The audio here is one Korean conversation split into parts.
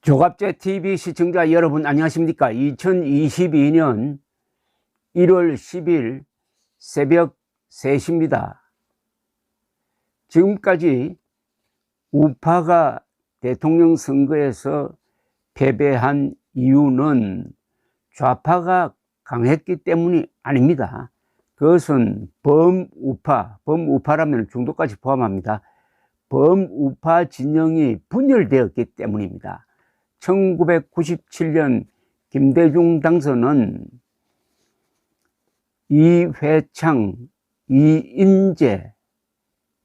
조갑제 TV 시청자 여러분 안녕하십니까? 2022년 1월 10일 새벽 3시입니다. 지금까지 우파가 대통령 선거에서 패배한 이유는 좌파가 강했기 때문이 아닙니다. 그것은 범우파라면 중도까지 포함합니다. 범우파 진영이 분열되었기 때문입니다. 1997년 김대중 당선은 이회창, 이인재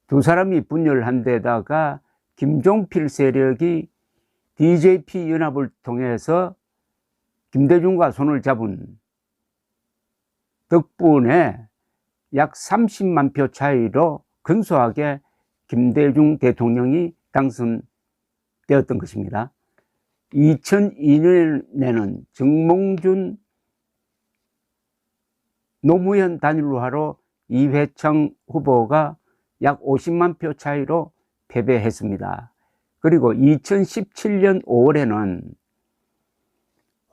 두 사람이 분열한 데다가 김종필 세력이 DJP 연합을 통해서 김대중과 손을 잡은 덕분에 약 30만 표 차이로 근소하게 김대중 대통령이 당선되었던 것입니다. 2002년에는 정몽준, 노무현 단일로 하러 이회창 후보가 약 50만 표 차이로 패배했습니다. 그리고 2017년 5월에는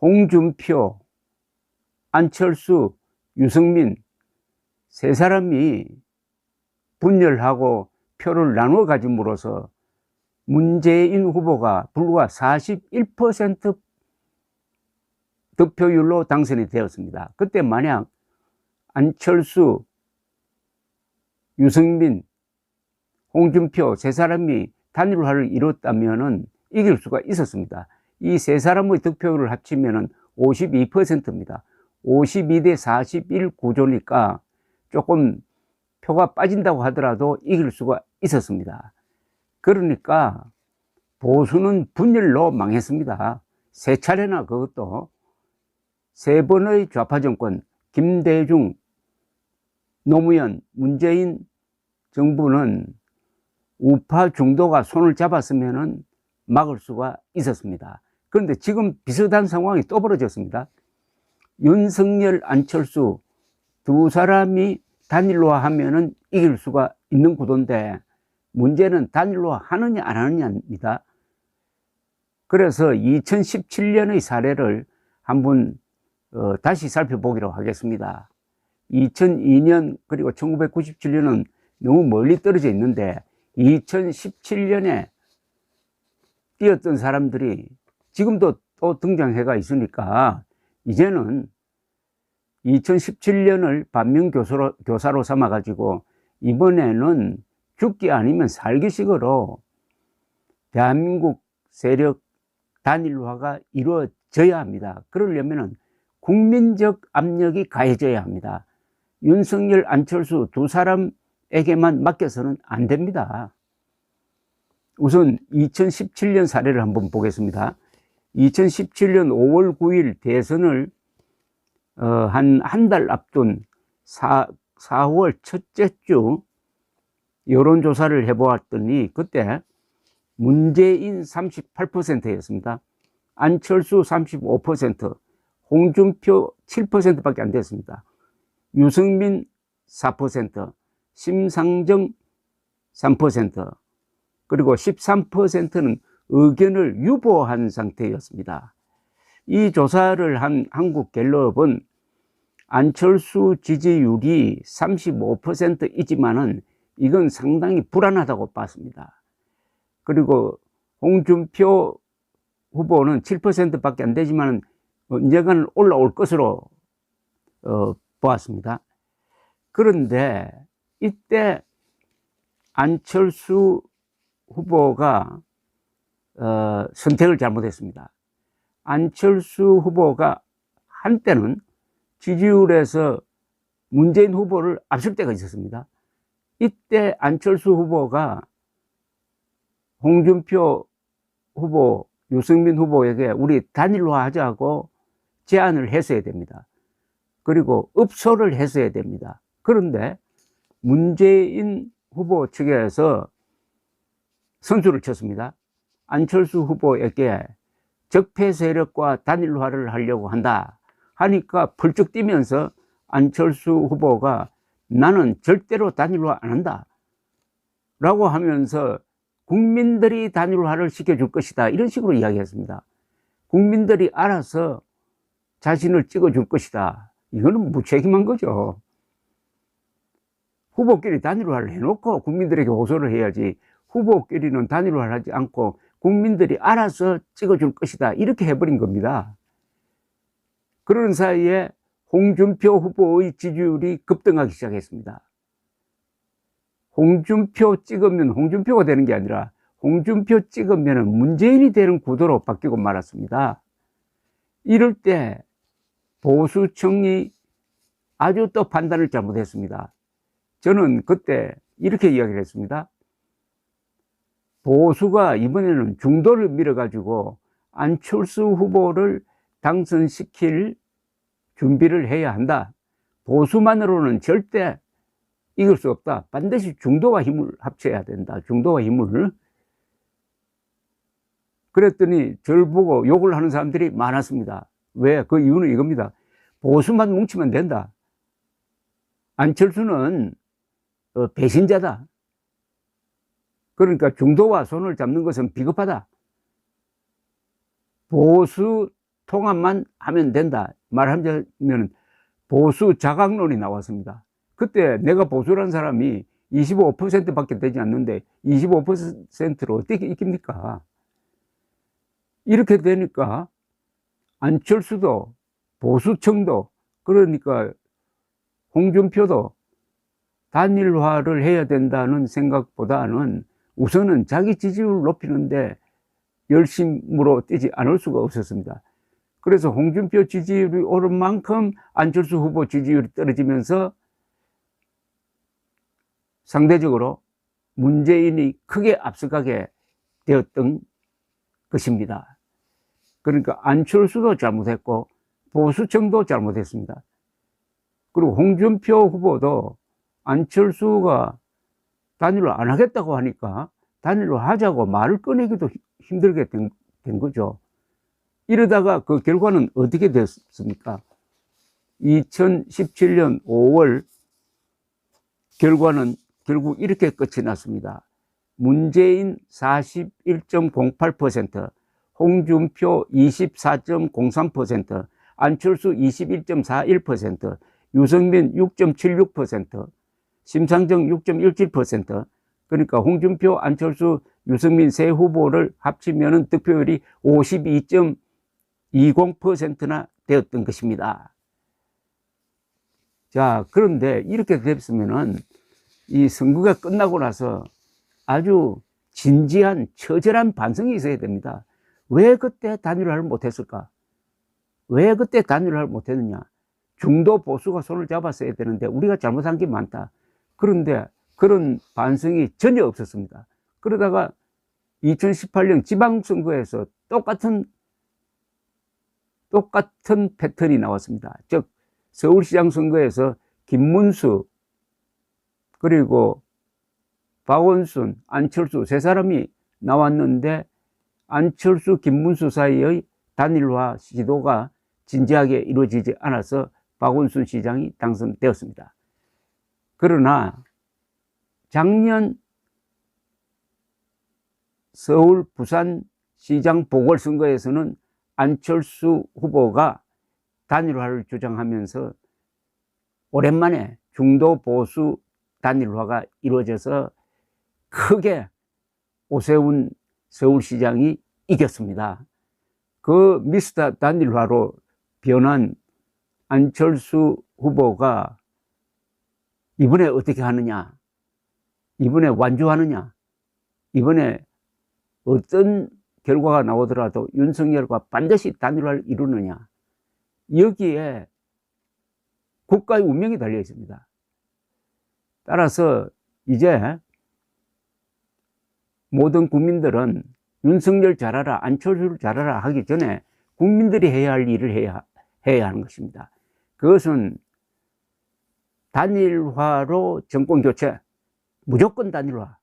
홍준표, 안철수, 유승민 세 사람이 분열하고 표를 나누어 가짐으로써 문재인 후보가 불과 41% 득표율로 당선이 되었습니다. 그때 만약 안철수, 유승민, 홍준표 세 사람이 단일화를 이뤘다면 이길 수가 있었습니다. 이 세 사람의 득표율을 합치면 52%입니다. 52대 41 구조니까 조금 표가 빠진다고 하더라도 이길 수가 있었습니다. 그러니까 보수는 분열로 망했습니다. 세 차례나 그것도 세 번의 좌파 정권, 김대중, 노무현, 문재인 정부는 우파 중도가 손을 잡았으면 막을 수가 있었습니다. 그런데 지금 비슷한 상황이 또 벌어졌습니다. 윤석열, 안철수 두 사람이 단일화하면 이길 수가 있는 구도인데 문제는 단일화 하느냐 안 하느냐입니다. 그래서 2017년의 사례를 한번 다시 살펴보기로 하겠습니다. 2002년 그리고 1997년은 너무 멀리 떨어져 있는데 2017년에 뛰었던 사람들이 지금도 또 등장해가 있으니까 이제는 2017년을 반면교사로 삼아가지고 이번에는 죽기 아니면 살기식으로 대한민국 세력 단일화가 이루어져야 합니다. 그러려면 국민적 압력이 가해져야 합니다. 윤석열, 안철수 두 사람에게만 맡겨서는 안 됩니다. 우선 2017년 사례를 한번 보겠습니다. 2017년 5월 9일 대선을 한 달 앞둔 4월 첫째 주 여론조사를 해보았더니 그때 문재인 38%였습니다. 안철수 35%, 홍준표 7%밖에 안 됐습니다. 유승민 4%, 심상정 3%, 그리고 13%는 의견을 유보한 상태였습니다. 이 조사를 한 한국갤럽은 안철수 지지율이 35%이지만은 이건 상당히 불안하다고 봤습니다. 그리고 홍준표 후보는 7%밖에 안 되지만 언젠가는 올라올 것으로 보았습니다. 그런데 이때 안철수 후보가 선택을 잘못했습니다. 안철수 후보가 한때는 지지율에서 문재인 후보를 앞설 때가 있었습니다. 이때 안철수 후보가 홍준표 후보, 유승민 후보에게 우리 단일화 하자고 제안을 했어야 됩니다. 그리고 읍소를 했어야 됩니다. 그런데 문재인 후보 측에서 선수를 쳤습니다. 안철수 후보에게 적폐 세력과 단일화를 하려고 한다 하니까 펄쩍 뛰면서 안철수 후보가 나는 절대로 단일화 안 한다 라고 하면서 국민들이 단일화를 시켜줄 것이다 이런 식으로 이야기했습니다. 국민들이 알아서 자신을 찍어줄 것이다. 이거는 무책임한 거죠. 후보끼리 단일화를 해놓고 국민들에게 호소를 해야지, 후보끼리는 단일화를 하지 않고 국민들이 알아서 찍어줄 것이다, 이렇게 해버린 겁니다. 그런 사이에 홍준표 후보의 지지율이 급등하기 시작했습니다. 홍준표 찍으면 홍준표가 되는 게 아니라 홍준표 찍으면 문재인이 되는 구도로 바뀌고 말았습니다. 이럴 때 보수층이 아주 또 판단을 잘못했습니다. 저는 그때 이렇게 이야기를 했습니다. 보수가 이번에는 중도를 밀어가지고 안철수 후보를 당선시킬 준비를 해야 한다. 보수만으로는 절대 이길 수 없다. 반드시 중도와 힘을 합쳐야 된다. 중도와 힘을. 그랬더니 저를 보고 욕을 하는 사람들이 많았습니다. 왜? 그 이유는 이겁니다. 보수만 뭉치면 된다. 안철수는 배신자다. 그러니까 중도와 손을 잡는 것은 비겁하다. 보수 통합만 하면 된다. 말하자면 보수 자각론이 나왔습니다. 그때 내가 보수라는 사람이 25%밖에 되지 않는데 25%로 어떻게 이깁니까? 이렇게 되니까 안철수도 보수층도, 그러니까 홍준표도 단일화를 해야 된다는 생각보다는 우선은 자기 지지율을 높이는데 열심으로 뛰지 않을 수가 없었습니다. 그래서 홍준표 지지율이 오른 만큼 안철수 후보 지지율이 떨어지면서 상대적으로 문재인이 크게 앞서가게 되었던 것입니다. 그러니까 안철수도 잘못했고 보수층도 잘못했습니다. 그리고 홍준표 후보도 안철수가 단일화 안 하겠다고 하니까 단일화 하자고 말을 꺼내기도 힘들게 된 거죠. 이러다가 그 결과는 어떻게 됐습니까? 2017년 5월 결과는 결국 이렇게 끝이 났습니다. 문재인 41.08%, 홍준표 24.03%, 안철수 21.41%, 유승민 6.76%, 심상정 6.17%, 그러니까 홍준표, 안철수, 유승민 세 후보를 합치면 득표율이 52.20%나 되었던 것입니다. 자, 그런데 이렇게 됐으면은 이 선거가 끝나고 나서 아주 진지한 처절한 반성이 있어야 됩니다. 왜 그때 단일화를 못했을까? 왜 그때 단일화를 못했느냐? 중도 보수가 손을 잡았어야 되는데 우리가 잘못한 게 많다. 그런데 그런 반성이 전혀 없었습니다. 그러다가 2018년 지방선거에서 똑같은 패턴이 나왔습니다. 즉 서울시장 선거에서 김문수 그리고 박원순, 안철수 세 사람이 나왔는데 안철수, 김문수 사이의 단일화 시도가 진지하게 이루어지지 않아서 박원순 시장이 당선되었습니다. 그러나 작년 서울, 부산 시장 보궐선거에서는 안철수 후보가 단일화를 주장하면서 오랜만에 중도 보수 단일화가 이루어져서 크게 오세훈 서울시장이 이겼습니다. 그 미스터 단일화로 변한 안철수 후보가 이번에 어떻게 하느냐, 이번에 완주하느냐, 이번에 어떤 결과가 나오더라도 윤석열과 반드시 단일화를 이루느냐, 여기에 국가의 운명이 달려 있습니다. 따라서 이제 모든 국민들은 윤석열 잘하라, 안철수를 잘하라 하기 전에 국민들이 해야 할 일을 해야 하는 것입니다. 그것은 단일화로 정권교체, 무조건 단일화.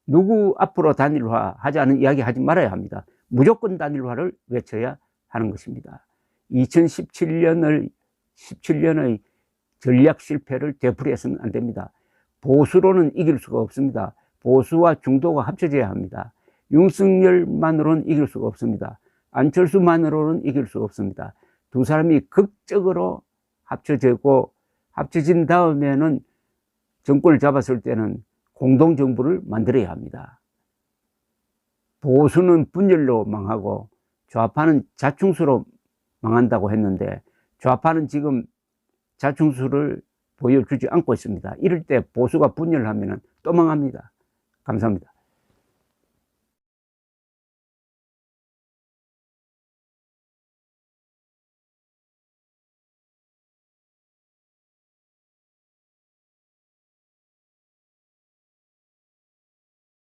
누구 앞으로 단일화 하자는 이야기 하지 말아야 합니다. 무조건 단일화를 외쳐야 하는 것입니다. 2017년의 전략 실패를 되풀이해서는 안 됩니다. 보수로는 이길 수가 없습니다. 보수와 중도가 합쳐져야 합니다. 윤석열만으로는 이길 수가 없습니다. 안철수만으로는 이길 수 없습니다. 두 사람이 극적으로 합쳐진 다음에는 정권을 잡았을 때는 공동정부를 만들어야 합니다. 보수는 분열로 망하고 좌파는 자충수로 망한다고 했는데 좌파는 지금 자충수를 보여주지 않고 있습니다. 이럴 때 보수가 분열하면 또 망합니다. 감사합니다.